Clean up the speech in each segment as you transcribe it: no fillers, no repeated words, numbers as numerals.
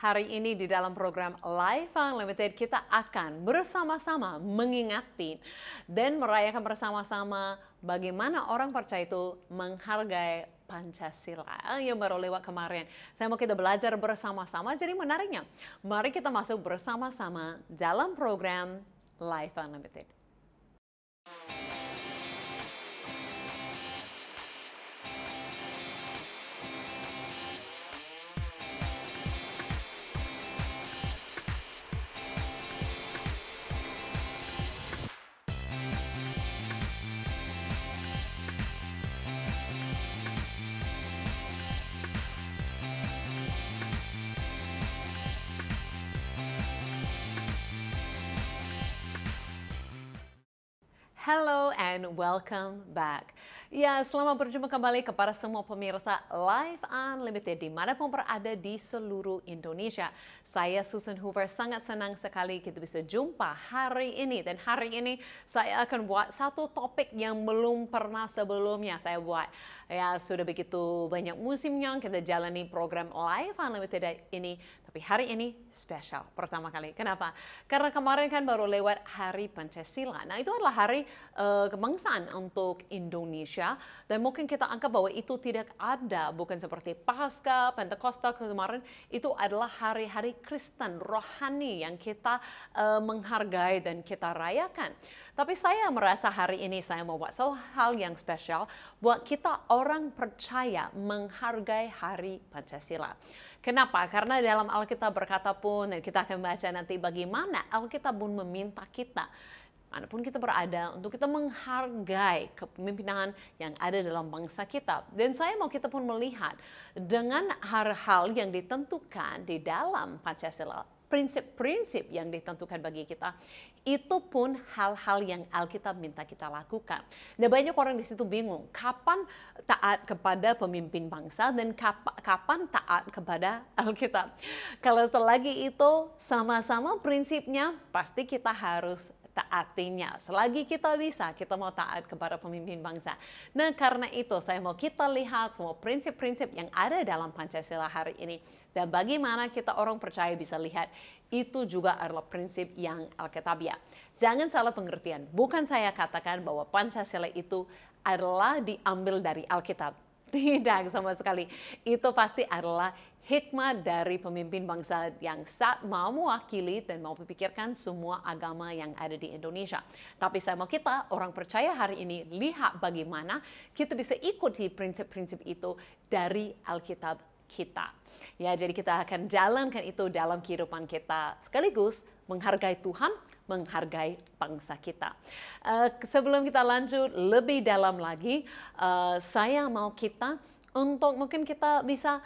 Hari ini di dalam program Life Unlimited kita akan bersama-sama mengingati dan merayakan bersama-sama bagaimana orang percaya itu menghargai Pancasila yang baru lewat kemarin. Saya mau kita belajar bersama-sama, jadi menariknya. Mari kita masuk bersama-sama dalam program Life Unlimited. Hello and welcome back. Ya, selamat berjumpa kembali kepada semua pemirsa Life Unlimited dimanapun berada di seluruh Indonesia. Saya Susan Hoover, sangat senang sekali kita bisa jumpa hari ini. Dan hari ini saya akan buat satu topik yang belum pernah sebelumnya saya buat. Ya, sudah begitu banyak musimnya kita jalani program Life Unlimited ini. Tapi hari ini spesial pertama kali. Kenapa? Karena kemarin kan baru lewat Hari Pancasila. Nah, itu adalah hari kebangsaan untuk Indonesia. Dan mungkin kita anggap bahwa itu tidak ada. Bukan seperti Paskah, Pentakosta kemarin. Itu adalah hari-hari Kristen rohani yang kita menghargai dan kita rayakan. Tapi saya merasa hari ini saya mau buat satu hal yang spesial buat kita orang percaya menghargai Hari Pancasila. Kenapa? Karena dalam Alkitab berkata pun, dan kita akan baca nanti bagaimana Alkitab pun meminta kita, manapun kita berada, untuk kita menghargai kepemimpinan yang ada dalam bangsa kita. Dan saya mau kita pun melihat dengan hal-hal yang ditentukan di dalam Pancasila, prinsip-prinsip yang ditentukan bagi kita, itu pun hal-hal yang Alkitab minta kita lakukan. Dan banyak orang di situ bingung, kapan taat kepada pemimpin bangsa dan kapan taat kepada Alkitab. Kalau selagi itu sama-sama prinsipnya, pasti kita harus taatinya. Selagi kita bisa, kita mau taat kepada pemimpin bangsa. Nah, karena itu saya mau kita lihat semua prinsip-prinsip yang ada dalam Pancasila hari ini. Dan bagaimana kita orang percaya bisa lihat, itu juga adalah prinsip yang Alkitabiah. Jangan salah pengertian, bukan saya katakan bahwa Pancasila itu adalah diambil dari Alkitab. Tidak sama sekali. Itu pasti adalah hikmat dari pemimpin bangsa yang mau mewakili dan mau memikirkan semua agama yang ada di Indonesia. Tapi saya mau kita orang percaya hari ini lihat bagaimana kita bisa ikuti prinsip-prinsip itu dari Alkitab kita. Ya, jadi kita akan jalankan itu dalam kehidupan kita sekaligus menghargai Tuhan, menghargai bangsa kita. Sebelum kita lanjut lebih dalam lagi, saya mau kita untuk mungkin kita bisa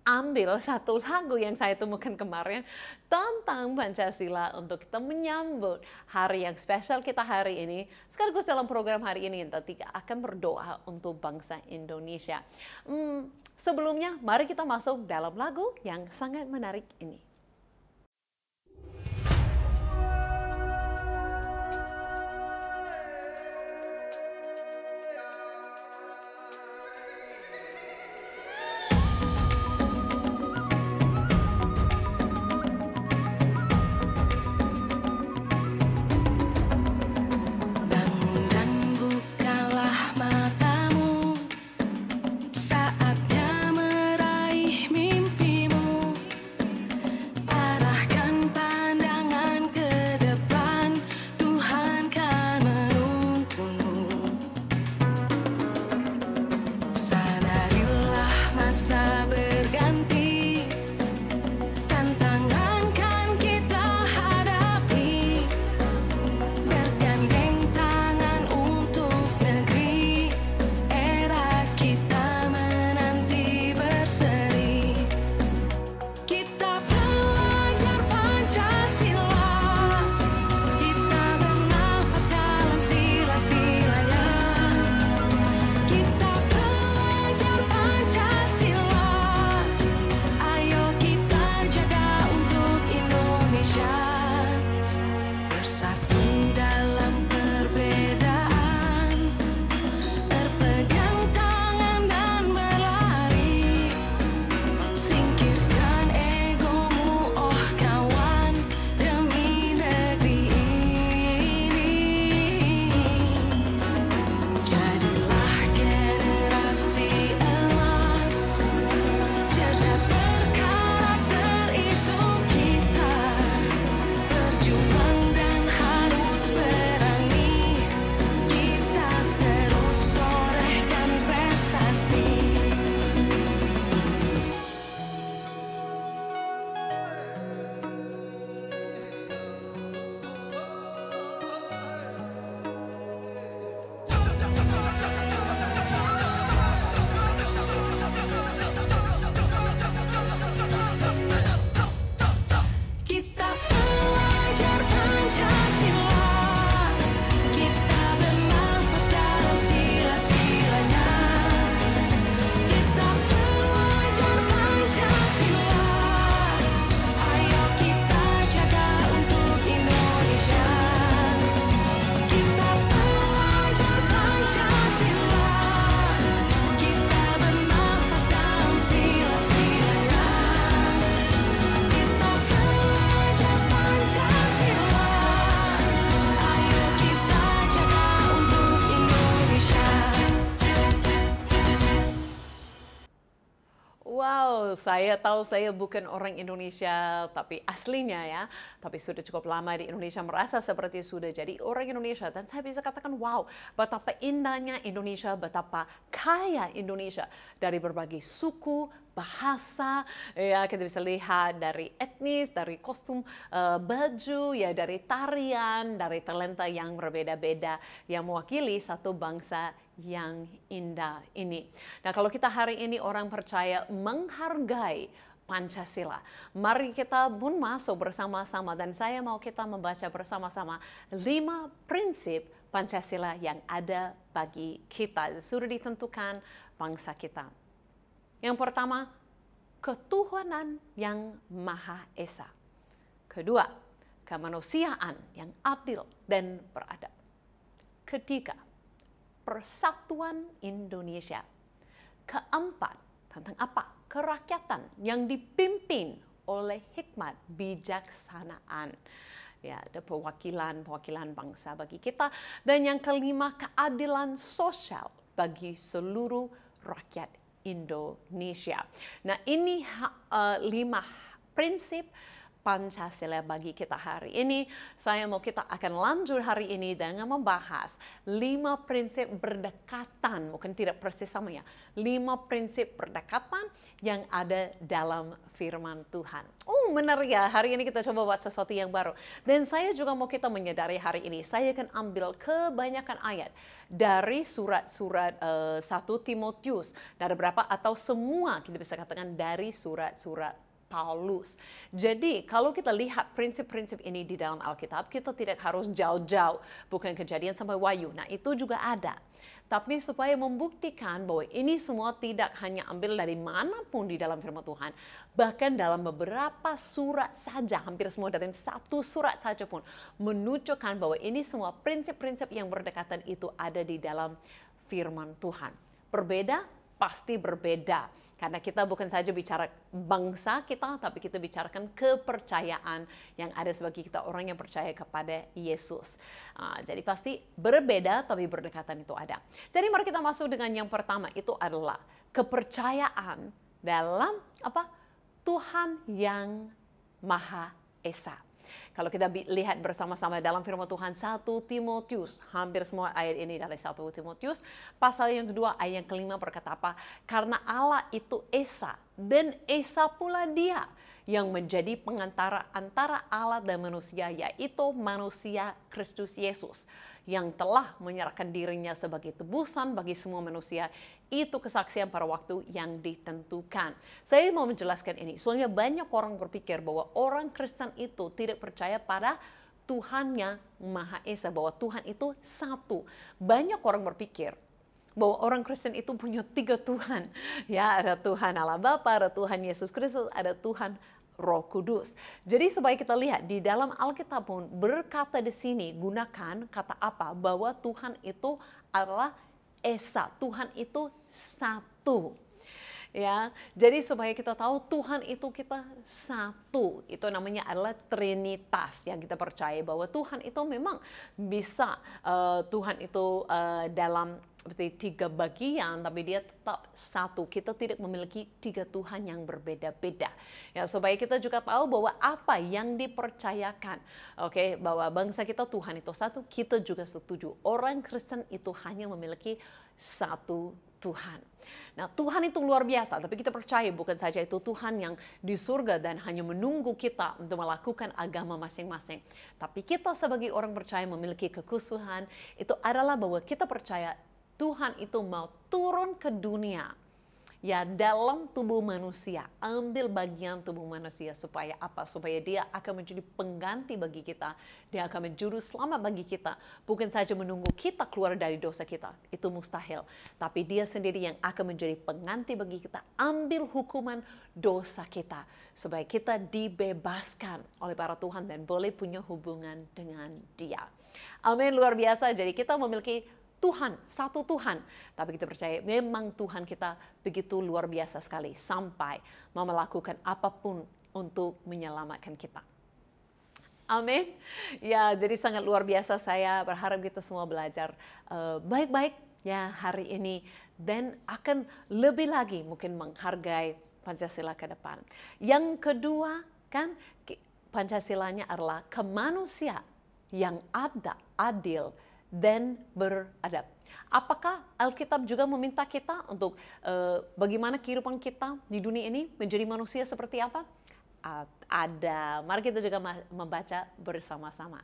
ambil satu lagu yang saya temukan kemarin tentang Pancasila untuk kita menyambut hari yang spesial kita hari ini. Sekaligus dalam program hari ini nanti akan berdoa untuk bangsa Indonesia. Sebelumnya mari kita masuk dalam lagu yang sangat menarik ini. saya tahu saya bukan orang Indonesia, tapi aslinya ya, tapi sudah cukup lama di Indonesia, merasa seperti sudah jadi orang Indonesia. Dan saya bisa katakan, wow, betapa indahnya Indonesia, betapa kaya Indonesia dari berbagai suku, bahasa, ya kita bisa lihat dari etnis, dari kostum baju, ya dari tarian, dari talenta yang berbeda-beda yang mewakili satu bangsa yang indah ini. Nah, kalau kita hari ini orang percaya menghargai Pancasila, mari kita pun masuk bersama-sama dan saya mau kita membaca bersama-sama 5 prinsip Pancasila yang ada bagi kita, sudah ditentukan bangsa kita. Yang pertama, ketuhanan yang Maha Esa. Kedua, kemanusiaan yang adil dan beradab. Ketiga, persatuan Indonesia. Keempat, tentang apa? Kerakyatan yang dipimpin oleh hikmat bijaksanaan. Ya, ada perwakilan bangsa bagi kita. Dan yang kelima, keadilan sosial bagi seluruh rakyat Indonesia. Nah, ini 5 prinsip Pancasila bagi kita hari ini. Saya mau kita akan lanjut hari ini dengan membahas 5 prinsip berdekatan, mungkin tidak persis sama ya, 5 prinsip berdekatan yang ada dalam firman Tuhan. Oh, benar ya, hari ini kita coba buat sesuatu yang baru. Dan saya juga mau kita menyadari hari ini, saya akan ambil kebanyakan ayat dari surat-surat 1 Timotius, dari berapa atau semua kita bisa katakan dari surat-surat Paulus. Jadi kalau kita lihat prinsip-prinsip ini di dalam Alkitab, kita tidak harus jauh-jauh, bukan Kejadian sampai Wahyu. Nah, itu juga ada. Tapi supaya membuktikan bahwa ini semua tidak hanya ambil dari manapun di dalam firman Tuhan, bahkan dalam beberapa surat saja, hampir semua dalam 1 surat saja pun, menunjukkan bahwa ini semua prinsip-prinsip yang berdekatan itu ada di dalam firman Tuhan. Berbeda? Pasti berbeda. Karena kita bukan saja bicara bangsa kita, tapi kita bicarakan kepercayaan yang ada sebagai kita orang yang percaya kepada Yesus. Jadi pasti berbeda, tapi berdekatan itu ada. Jadi mari kita masuk dengan yang pertama, itu adalah kepercayaan dalam apa? Tuhan yang Maha Esa. Kalau kita lihat bersama-sama dalam firman Tuhan 1 Timotius, hampir semua ayat ini dari 1 Timotius, pasal yang kedua ayat yang kelima berkata apa? Karena Allah itu Esa, dan Esa pula Dia yang menjadi pengantara antara Allah dan manusia, yaitu manusia Kristus Yesus, yang telah menyerahkan dirinya sebagai tebusan bagi semua manusia. Itu kesaksian pada waktu yang ditentukan. Saya mau menjelaskan ini, soalnya banyak orang berpikir bahwa orang Kristen itu tidak percaya pada Tuhan yang Maha Esa, bahwa Tuhan itu satu. Banyak orang berpikir bahwa orang Kristen itu punya 3 Tuhan. Ya, ada Tuhan Allah Bapa, ada Tuhan Yesus Kristus, ada Tuhan Roh Kudus. Jadi supaya kita lihat di dalam Alkitab pun berkata di sini, gunakan kata apa? Bahwa Tuhan itu adalah Esa, Tuhan itu satu. Ya, jadi supaya kita tahu Tuhan itu kita satu, itu namanya adalah Trinitas yang kita percaya bahwa Tuhan itu memang bisa Tuhan itu dalam seperti 3 bagian, tapi dia tetap satu. Kita tidak memiliki 3 Tuhan yang berbeda-beda. Ya, supaya kita juga tahu bahwa apa yang dipercayakan, bahwa bangsa kita Tuhan itu satu, kita juga setuju. Orang Kristen itu hanya memiliki satu Tuhan. Nah, Tuhan itu luar biasa, tapi kita percaya bukan saja itu Tuhan yang di surga dan hanya menunggu kita untuk melakukan agama masing-masing. Tapi kita sebagai orang percaya memiliki kekhususan, itu adalah bahwa kita percaya Tuhan itu mau turun ke dunia, ya dalam tubuh manusia, ambil bagian tubuh manusia supaya apa? Supaya dia akan menjadi pengganti bagi kita, dia akan menjuru selamat bagi kita, bukan saja menunggu kita keluar dari dosa kita, itu mustahil, tapi dia sendiri yang akan menjadi pengganti bagi kita, ambil hukuman dosa kita, supaya kita dibebaskan oleh para Tuhan dan boleh punya hubungan dengan dia. Amin, luar biasa. Jadi kita memiliki Tuhan, satu Tuhan. Tapi kita percaya memang Tuhan kita begitu luar biasa sekali sampai mau melakukan apapun untuk menyelamatkan kita. Amin. Ya, jadi sangat luar biasa. Saya berharap kita semua belajar baik-baik ya hari ini dan akan lebih lagi mungkin menghargai Pancasila ke depan. Yang kedua kan Pancasilanya adalah kemanusiaan yang adil dan beradab. Apakah Alkitab juga meminta kita untuk bagaimana kehidupan kita di dunia ini menjadi manusia seperti apa? Ada. Mari kita juga membaca bersama-sama.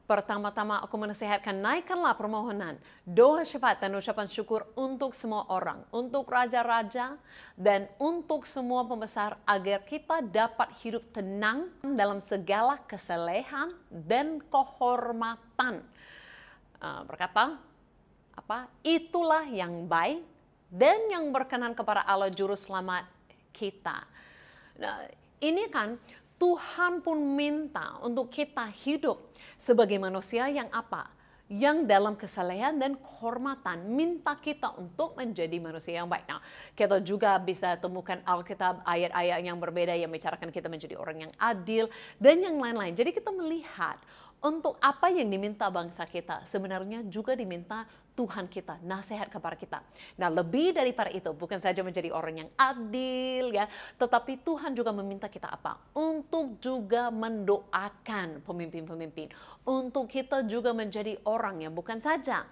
Pertama-tama aku menasihatkan, naikkanlah permohonan, doa syafaat dan ucapan syukur untuk semua orang, untuk raja-raja dan untuk semua pembesar agar kita dapat hidup tenang dalam segala kesalehan dan kehormatan. Berkata, itulah yang baik dan yang berkenan kepada Allah Juru Selamat kita. Nah, ini kan Tuhan pun minta untuk kita hidup sebagai manusia yang yang dalam kesalehan dan kehormatan, minta kita untuk menjadi manusia yang baik. Nah, kita juga bisa temukan Alkitab ayat-ayat yang berbeda yang membicarakan kita menjadi orang yang adil dan yang lain-lain. Jadi kita melihat untuk apa yang diminta bangsa kita, sebenarnya juga diminta Tuhan kita, nasihat kepada kita. Nah, lebih daripada itu, bukan saja menjadi orang yang adil, ya, tetapi Tuhan juga meminta kita untuk juga mendoakan pemimpin-pemimpin. Untuk kita juga menjadi orang yang bukan saja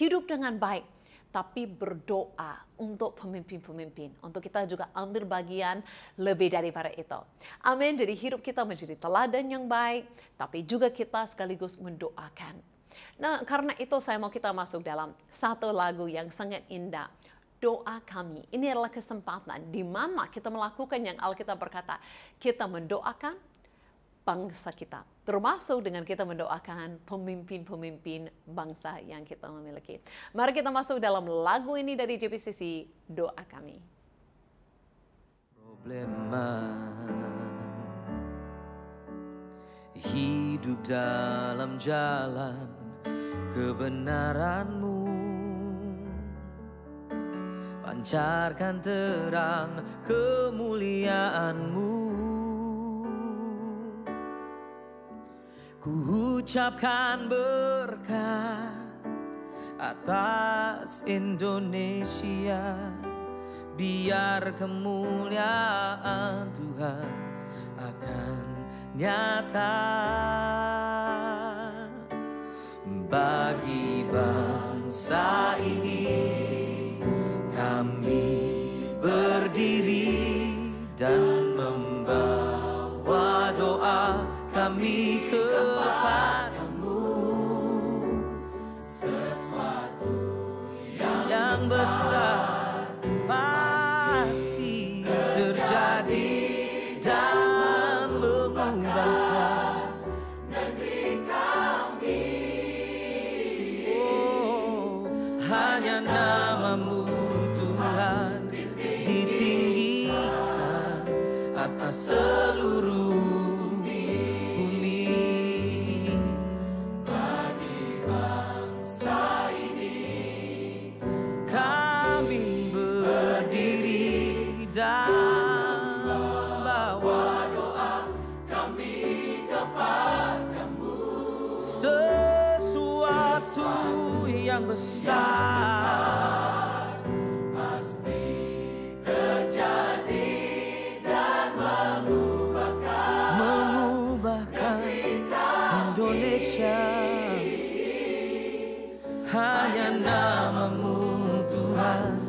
hidup dengan baik, tapi berdoa untuk pemimpin-pemimpin. Untuk kita juga ambil bagian lebih daripada itu. Amin. Jadi hidup kita menjadi teladan yang baik, tapi juga kita sekaligus mendoakan. Nah, karena itu saya mau kita masuk dalam satu lagu yang sangat indah. Doa kami. Ini adalah kesempatan di mana kita melakukan yang Alkitab berkata. Kita mendoakan bangsa kita, termasuk dengan kita mendoakan pemimpin-pemimpin bangsa yang kita memiliki. Mari kita masuk dalam lagu ini dari JPCC, Doa Kami. Problema hidup dalam jalan kebenaran-Mu, pancarkan terang kemuliaan-Mu. Ku ucapkan berkat atas Indonesia, biar kemuliaan Tuhan akan nyata bagi bangsa ini. Kami berdiri dan membawa doa kami kepadamu, sesuatu yang besar pasti terjadi dan mengubahkan negeri kami. Oh, hanya nama-Mu Tuhan ditinggikan atas seluruh yang besar pasti terjadi dan mengubahkan Indonesia. Hanya nama-Mu Tuhan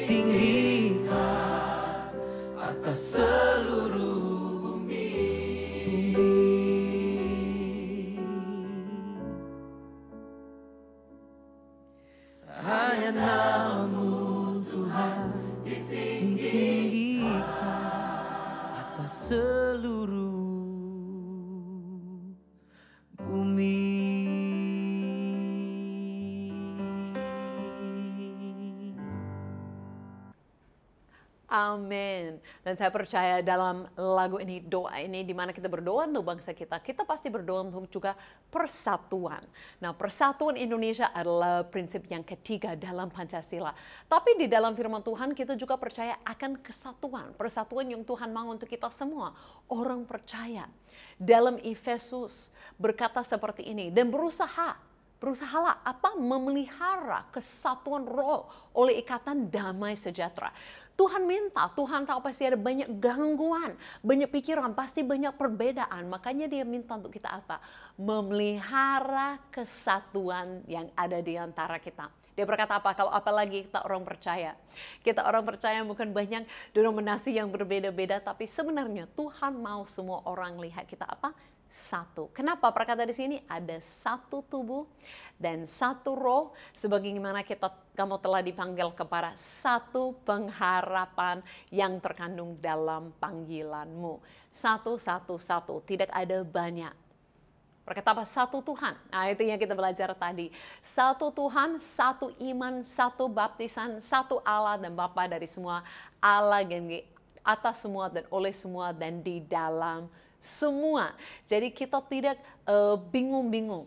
tinggikan atas seluruh nama-Mu Tuhan ditinggikan atas seluruh bumi. Amin. Dan saya percaya dalam lagu ini, doa ini, di mana kita berdoa untuk bangsa kita pasti berdoa untuk juga persatuan. Nah, persatuan Indonesia adalah prinsip yang ketiga dalam Pancasila. Tapi di dalam firman Tuhan kita juga percaya akan kesatuan. Persatuan yang Tuhan mau untuk kita semua. Orang percaya. Dalam Efesus berkata seperti ini, dan berusaha berusahalah memelihara kesatuan roh oleh ikatan damai sejahtera. Tuhan minta, Tuhan tahu pasti ada banyak gangguan, banyak pikiran, pasti banyak perbedaan. Makanya dia minta untuk kita apa? Memelihara kesatuan yang ada di antara kita. Dia berkata apa? Kalau apalagi kita orang percaya. Kita orang percaya bukan banyak denominasi yang berbeda-beda, tapi sebenarnya Tuhan mau semua orang lihat kita apa? Satu. Kenapa? Perkata di sini ada satu tubuh dan satu roh, sebagaimana kamu telah dipanggil kepada satu pengharapan yang terkandung dalam panggilanmu. Satu, satu, satu. Tidak ada banyak. Berkata apa? Satu Tuhan. Nah, itu yang kita belajar tadi. Satu Tuhan, satu iman, satu baptisan, satu Allah dan Bapa dari semua, Allah yang di atas semua dan oleh semua dan di dalam semua. Jadi kita tidak bingung-bingung.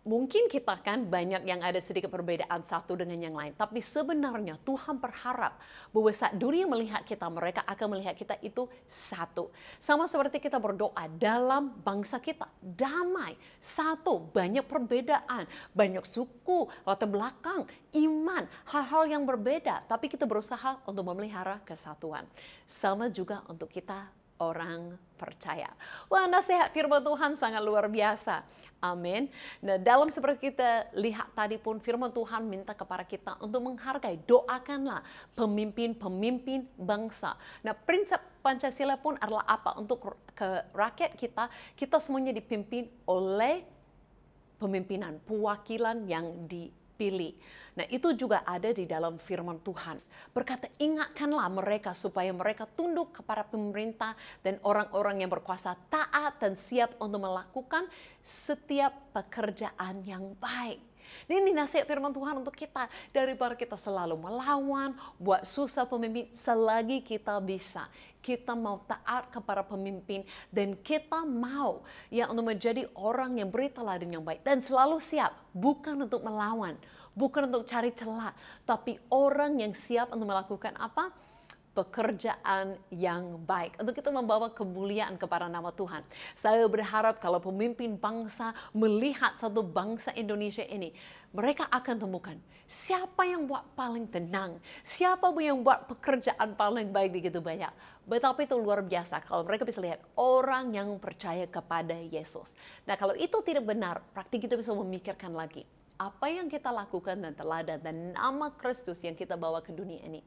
Mungkin kita kan banyak yang ada sedikit perbedaan satu dengan yang lain. Tapi sebenarnya Tuhan berharap bahwa saat dunia melihat kita, mereka akan melihat kita itu satu. Sama seperti kita berdoa dalam bangsa kita. Damai, satu, banyak perbedaan. Banyak suku, latar belakang, iman, hal-hal yang berbeda. Tapi kita berusaha untuk memelihara kesatuan. Sama juga untuk kita orang percaya. Wah, nasihat firman Tuhan sangat luar biasa. Amin. Nah, dalam seperti kita lihat tadi pun firman Tuhan minta kepada kita untuk menghargai, doakanlah pemimpin-pemimpin bangsa. Nah, prinsip Pancasila pun adalah apa? Untuk ke rakyat kita semuanya dipimpin oleh pemimpinan, perwakilan yang dipilih. Nah, itu juga ada di dalam firman Tuhan. Berkata, ingatkanlah mereka supaya mereka tunduk kepada pemerintah dan orang-orang yang berkuasa, taat dan siap untuk melakukan setiap pekerjaan yang baik. Ini nasihat firman Tuhan untuk kita. Daripada kita selalu melawan, buat susah pemimpin, selagi kita bisa. Kita mau taat kepada pemimpin dan kita mau untuk menjadi orang yang beri teladan yang baik. Dan selalu siap, bukan untuk melawan, bukan untuk cari celah, tapi orang yang siap untuk melakukan apa? Pekerjaan yang baik. Untuk kita membawa kemuliaan kepada nama Tuhan. Saya berharap kalau pemimpin bangsa melihat satu bangsa Indonesia ini, mereka akan temukan siapa yang buat paling tenang, siapa yang buat pekerjaan paling baik begitu banyak. Betapa itu luar biasa kalau mereka bisa lihat orang yang percaya kepada Yesus. Nah, kalau itu tidak benar, praktik kita bisa memikirkan lagi. Apa yang kita lakukan dan teladan dan nama Kristus yang kita bawa ke dunia ini.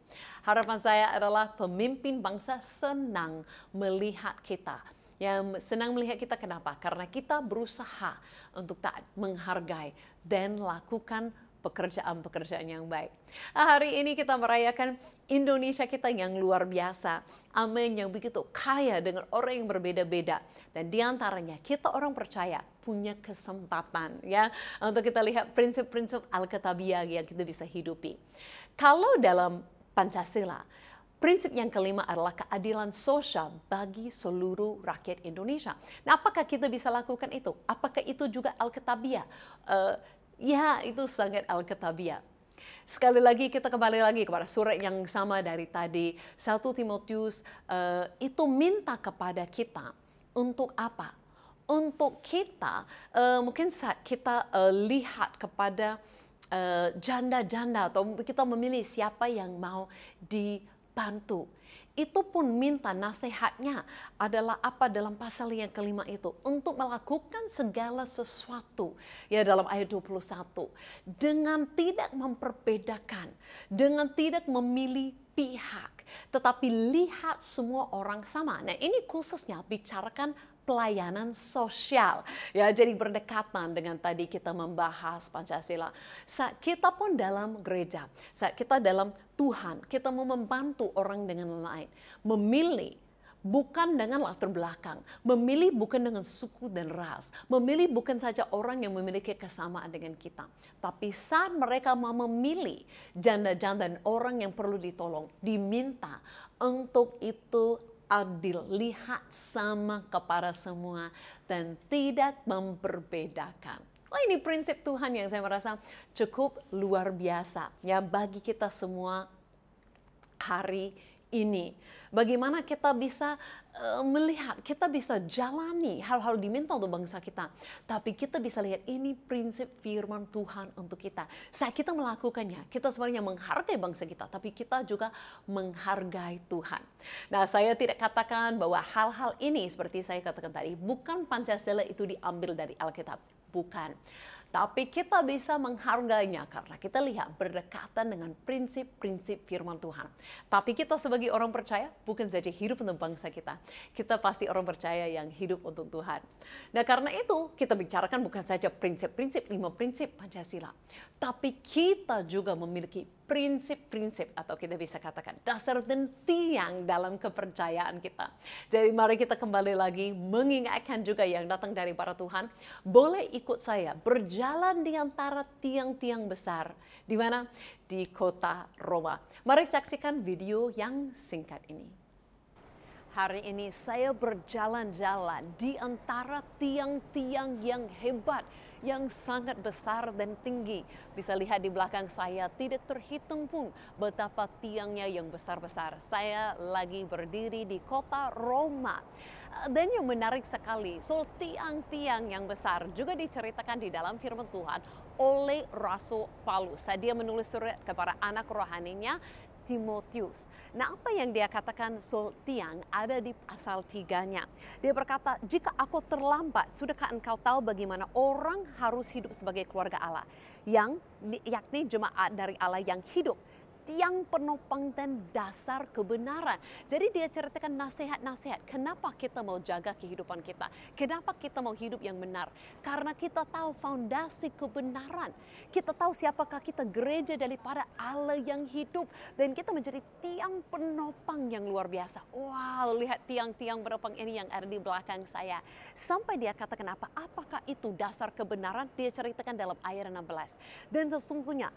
Harapan saya adalah pemimpin bangsa senang melihat kita. Yang senang melihat kita kenapa? Karena kita berusaha untuk taat, menghargai, dan lakukan pekerjaan-pekerjaan yang baik. Hari ini kita merayakan Indonesia kita yang luar biasa. Amin, yang begitu kaya dengan orang yang berbeda-beda. Dan diantaranya kita orang percaya punya kesempatan untuk kita lihat prinsip-prinsip Alkitabiah yang kita bisa hidupi. Kalau dalam Pancasila, prinsip yang kelima adalah keadilan sosial bagi seluruh rakyat Indonesia. Nah, apakah kita bisa lakukan itu? Apakah itu juga Alkitabiah? Ya, itu sangat Alkitabiah. Sekali lagi kita kembali lagi kepada surat yang sama dari tadi. 1 Timotius itu minta kepada kita untuk apa? Untuk kita, mungkin saat kita lihat kepada janda-janda atau kita memilih siapa yang mau dibantu. Itu pun minta nasihatnya adalah apa dalam pasal yang kelima itu. Untuk melakukan segala sesuatu. Ya, dalam ayat 21. Dengan tidak memperbedakan. Dengan tidak memilih pihak. Tetapi lihat semua orang sama. Nah, ini khususnya bicarakan pelayanan sosial. Ya, jadi berdekatan dengan tadi kita membahas Pancasila. Saat kita pun dalam gereja, saat kita dalam Tuhan, kita mau membantu orang dengan lain. Memilih bukan dengan latar belakang, memilih bukan dengan suku dan ras, memilih bukan saja orang yang memiliki kesamaan dengan kita. Tapi saat mereka mau memilih janda-janda dan orang yang perlu ditolong, diminta untuk itu adil, lihat sama kepada semua dan tidak memperbedakan. Oh, ini prinsip Tuhan yang saya merasa cukup luar biasa ya bagi kita semua hari ini. Bagaimana kita bisa melihat, kita bisa jalani hal-hal diminta untuk bangsa kita. Tapi kita bisa lihat ini prinsip firman Tuhan untuk kita. Saat kita melakukannya, kita sebenarnya menghargai bangsa kita, tapi kita juga menghargai Tuhan. Nah, saya tidak katakan bahwa hal-hal ini seperti saya katakan tadi, bukan Pancasila itu diambil dari Alkitab. Bukan. Tapi kita bisa menghargainya karena kita lihat berdekatan dengan prinsip-prinsip firman Tuhan. Tapi kita sebagai orang percaya bukan saja hidup untuk bangsa kita. Kita pasti orang percaya yang hidup untuk Tuhan. Nah, karena itu kita bicarakan bukan saja prinsip-prinsip, 5 prinsip Pancasila. Tapi kita juga memiliki prinsip-prinsip atau kita bisa katakan dasar dan tiang dalam kepercayaan kita. Jadi mari kita kembali lagi mengingatkan juga yang datang dari para Tuhan. Boleh ikut saya berjalan di antara tiang-tiang besar. Di mana? Di kota Roma. Mari saksikan video yang singkat ini. Hari ini saya berjalan-jalan di antara tiang-tiang yang hebat, yang sangat besar dan tinggi. Bisa lihat di belakang saya tidak terhitung pun betapa tiangnya yang besar-besar. Saya lagi berdiri di kota Roma. Dan yang menarik sekali, soal tiang-tiang yang besar juga diceritakan di dalam firman Tuhan oleh Rasul Paulus. Dia menulis surat kepada anak rohaninya, Timotius. Nah, apa yang dia katakan soal tiang ada di pasal 3-nya. Dia berkata, jika aku terlambat, sudahkah engkau tahu bagaimana orang harus hidup sebagai keluarga Allah? Yakni jemaat dari Allah yang hidup. Tiang penopang dan dasar kebenaran. Jadi dia ceritakan nasihat-nasihat. Kenapa kita mau jaga kehidupan kita? Kenapa kita mau hidup yang benar? Karena kita tahu fondasi kebenaran. Kita tahu siapakah kita, gereja daripada Allah yang hidup. Dan kita menjadi tiang penopang yang luar biasa. Wow, lihat tiang-tiang penopang ini yang ada di belakang saya. Sampai dia katakan apa? Apakah itu dasar kebenaran? Dia ceritakan dalam ayat 16. Dan sesungguhnya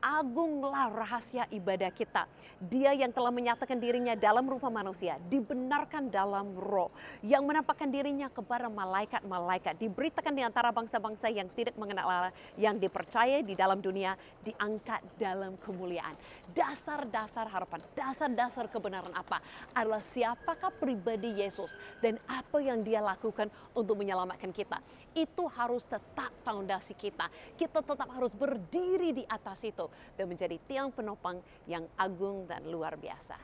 agunglah rahasia ibadah kita. Dia yang telah menyatakan dirinya dalam rupa manusia, dibenarkan dalam roh, yang menampakkan dirinya kepada malaikat-malaikat, diberitakan di antara bangsa-bangsa yang tidak mengenal Allah, yang dipercaya di dalam dunia, diangkat dalam kemuliaan. Dasar-dasar harapan, dasar-dasar kebenaran apa? Adalah siapakah pribadi Yesus dan apa yang dia lakukan untuk menyelamatkan kita. Itu harus tetap fondasi kita. Kita tetap harus berdiri di atas itu dan menjadi tiang penopang yang agung dan luar biasa.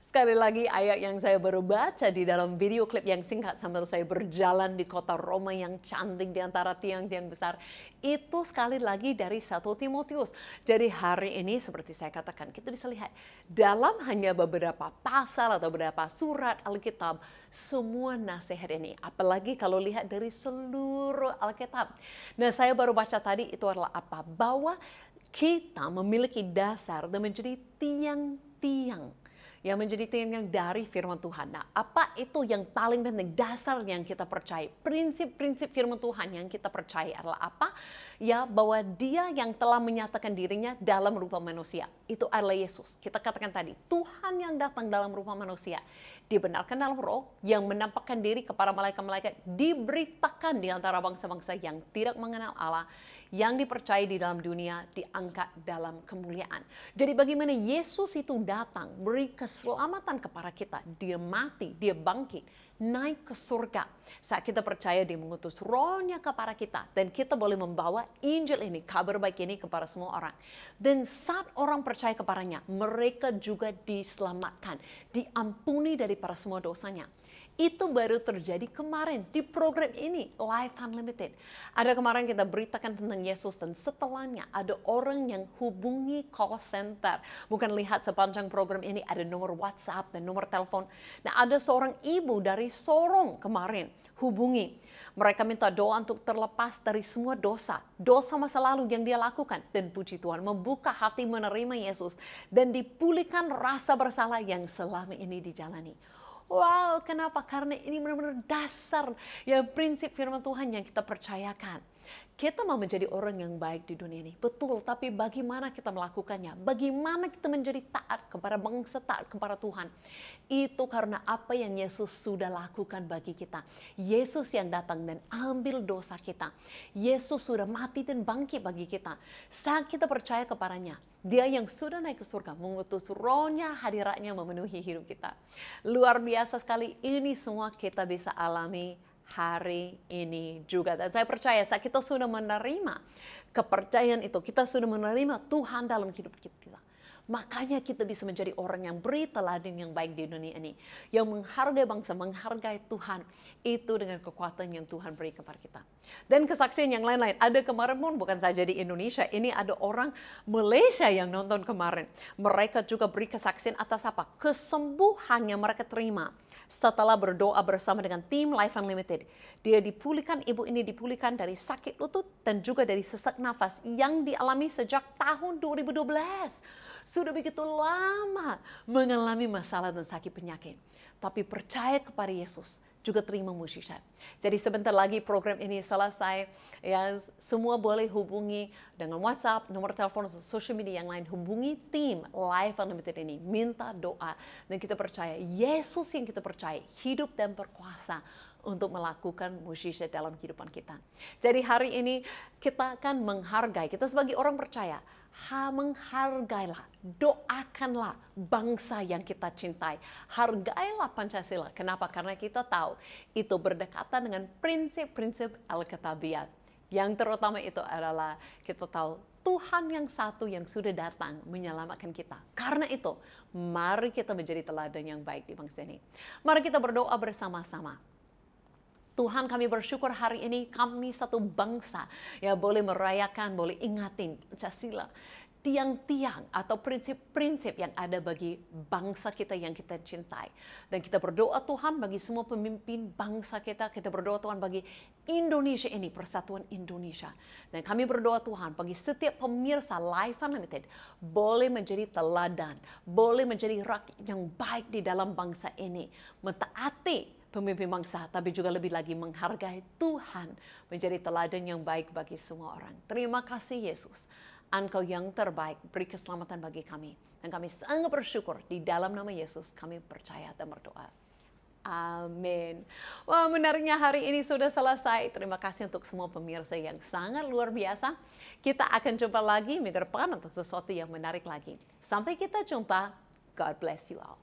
Sekali lagi ayat yang saya baru baca di dalam video klip yang singkat sambil saya berjalan di kota Roma yang cantik di antara tiang-tiang besar. Itu sekali lagi dari 1 Timotius. Jadi hari ini seperti saya katakan kita bisa lihat dalam hanya beberapa pasal atau beberapa surat Alkitab semua nasihat ini. Apalagi kalau lihat dari seluruh Alkitab. Nah, saya baru baca tadi itu adalah apa? Bahwa kita memiliki dasar dan menjadi tiang-tiang yang menjadi tiang dari firman Tuhan. Nah, apa itu yang paling penting, dasar yang kita percaya? Prinsip-prinsip firman Tuhan yang kita percaya adalah apa? Ya, bahwa dia yang telah menyatakan dirinya dalam rupa manusia. Itu adalah Yesus. Kita katakan tadi, Tuhan yang datang dalam rupa manusia. Dibenarkan dalam roh, yang menampakkan diri kepada malaikat-malaikat, diberitakan di antara bangsa-bangsa yang tidak mengenal Allah, yang dipercaya di dalam dunia, diangkat dalam kemuliaan. Jadi bagaimana Yesus itu datang, beri keselamatan kepada kita. Dia mati, dia bangkit, naik ke surga. Saat kita percaya dia mengutus rohnya kepada kita. Dan kita boleh membawa Injil ini, kabar baik ini kepada semua orang. Dan saat orang percaya kepadanya, mereka juga diselamatkan. Diampuni daripada semua dosanya. Itu baru terjadi kemarin di program ini, Life Unlimited. Ada kemarin kita beritakan tentang Yesus dan setelahnya ada orang yang hubungi call center. Bukan lihat sepanjang program ini ada nomor WhatsApp dan nomor telepon. Nah, ada seorang ibu dari Sorong kemarin hubungi. Mereka minta doa untuk terlepas dari semua dosa masa lalu yang dia lakukan. Dan puji Tuhan membuka hati menerima Yesus dan dipulihkan rasa bersalah yang selama ini dijalani. Wow, kenapa? Karena ini benar-benar dasar ya prinsip firman Tuhan yang kita percayakan. Kita mau menjadi orang yang baik di dunia ini, betul, tapi bagaimana kita melakukannya? Bagaimana kita menjadi taat kepada bangsa, taat kepada Tuhan? Itu karena apa yang Yesus sudah lakukan bagi kita. Yesus yang datang dan ambil dosa kita. Yesus sudah mati dan bangkit bagi kita. Saat kita percaya kepadanya, Dia yang sudah naik ke surga, mengutus rohnya, hadiratnya memenuhi hidup kita. Luar biasa sekali, ini semua kita bisa alami hari ini juga. Dan saya percaya saat kita sudah menerima kepercayaan itu, kita sudah menerima Tuhan dalam hidup kita. Makanya kita bisa menjadi orang yang beri teladan yang baik di dunia ini. Yang menghargai bangsa, menghargai Tuhan. Itu dengan kekuatan yang Tuhan beri kepada kita. Dan kesaksian yang lain-lain. Ada kemarin pun bukan saja di Indonesia. Ini ada orang Malaysia yang nonton kemarin. Mereka juga beri kesaksian atas apa? Kesembuhan yang mereka terima. Setelah berdoa bersama dengan tim Life Unlimited, ibu ini dipulihkan dari sakit lutut dan juga dari sesak nafas yang dialami sejak tahun 2012. Sudah begitu lama mengalami masalah dan sakit penyakit. Tapi percaya kepada Yesus, juga terima mukjizat. Jadi sebentar lagi program ini selesai, ya semua boleh hubungi dengan WhatsApp, nomor telepon, social media yang lain. Hubungi tim Life Unlimited ini, minta doa. Dan kita percaya, Yesus yang kita percaya, hidup dan berkuasa untuk melakukan mukjizat dalam kehidupan kita. Jadi hari ini kita akan menghargai, kita sebagai orang percaya, menghargailah, doakanlah bangsa yang kita cintai. Hargailah Pancasila. Kenapa? Karena kita tahu itu berdekatan dengan prinsip-prinsip Alkitabiat. Yang terutama itu adalah kita tahu Tuhan yang satu yang sudah datang menyelamatkan kita. Karena itu, mari kita menjadi teladan yang baik di bangsa ini. Mari kita berdoa bersama-sama. Tuhan, kami bersyukur hari ini kami satu bangsa ya boleh merayakan, boleh ingatin Pancasila, tiang-tiang atau prinsip-prinsip yang ada bagi bangsa kita yang kita cintai. Dan kita berdoa Tuhan bagi semua pemimpin bangsa kita berdoa Tuhan bagi Indonesia ini, persatuan Indonesia. Dan kami berdoa Tuhan bagi setiap pemirsa Life Unlimited boleh menjadi teladan, boleh menjadi rakyat yang baik di dalam bangsa ini, mentaati pemimpin bangsa, tapi juga lebih lagi menghargai Tuhan, menjadi teladan yang baik bagi semua orang. Terima kasih Yesus, Engkau yang terbaik, beri keselamatan bagi kami. Dan kami sangat bersyukur, di dalam nama Yesus kami percaya dan berdoa. Amin. Wah, menariknya hari ini sudah selesai. Terima kasih untuk semua pemirsa yang sangat luar biasa. Kita akan jumpa lagi minggu depan untuk sesuatu yang menarik lagi. Sampai kita jumpa, God bless you all.